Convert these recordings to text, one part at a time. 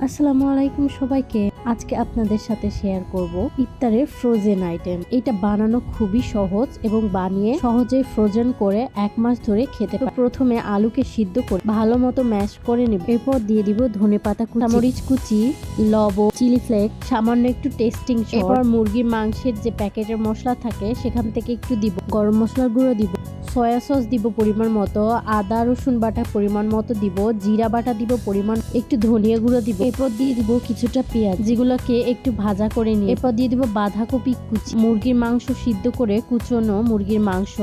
আসসালামু আলাইকুম সবাইকে। আজকে আপনাদের সাথে শেয়ার করব ইফতারের ফ্রোজেন আইটেম। এটা বানানো খুবই সহজ এবং বানিয়ে সহজেই ফ্রোজেন করে 1 মাস ধরে খেতে পারেন। প্রথমে আলুকে সিদ্ধ করে ভালো মতো ম্যাশ করে নিব। এরপর দিয়ে দিব ধনেপাতা কুচি, মরিচ কুচি, লবণ, চিলি ফ্লেক্স, সামান্য একটু টেস্টিং সল্ট। এরপর মুরগির মাংসের যে প্যাকেটের মশলা থাকে সেখান থেকে একটু দিব, গরম মশলার গুঁড়ো দিব, সয়া সস দিব পরিমাণ মতো, আদা রসুন বাটা পরিমাণ মতো দিব, জিরা বাটা দিব পরিমাণ, একটু ধনিয়া গুঁড়ো দিব। এরপর দিয়ে দিব কিছুটা পেঁয়াজ, যেগুলোকে একটু ভাজা করে নিয়ে। এরপর দিয়ে দিব বাঁধাকপি কুচি, মুরগির মাংস সিদ্ধ করে কুচনো মুরগির মাংস।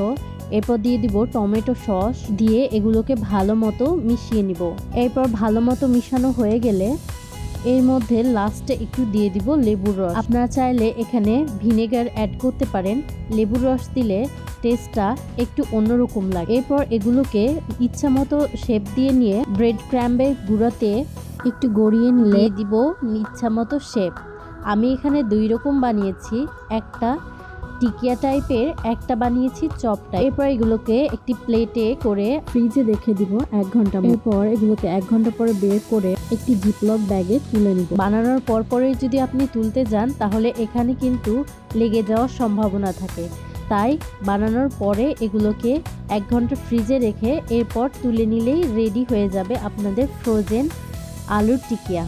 এরপর দিয়ে দিব টমেটো সস দিয়ে এগুলোকে ভালো মতো মিশিয়ে নিব। এরপর ভালো মতো মিশানো হয়ে গেলে এর মধ্যে লাস্টে একটু দিয়ে দিব লেবুর রস। আপনারা চাইলে এখানে ভিনেগার অ্যাড করতে পারেন। লেবুর রস দিলে টেস্টটা একটু অন্যরকম লাগে। এরপর এগুলোকে ইচ্ছা মতো শেপ দিয়ে নিয়ে ব্রেড ক্র্যাম্বের গুঁড়াতে একটু গড়িয়ে নিয়ে দিব ইচ্ছা মতো শেপ। আমি এখানে 2 রকম বানিয়েছি, একটা টিকিয়া টাইপের, একটা বানিয়েছি চপ টাইপ। এরপর এগুলোকে একটি প্লেটে করে ফ্রিজে রেখে দিব 1 ঘন্টা। এরপর এগুলোকে 1 ঘন্টা পরে বের করে একটি জিপলক ব্যাগে তুলে নিব। বানানোর পরেই যদি আপনি তুলতে যান তাহলে এখানে কিন্তু লেগে যাওয়ার সম্ভাবনা থাকে। তাই বানানোর পরে এগুলোকে 1 ঘন্টা ফ্রিজে রেখে এরপর তুলে নিলেই রেডি হয়ে যাবে আপনাদের ফ্রোজেন আলুর টিকিয়া।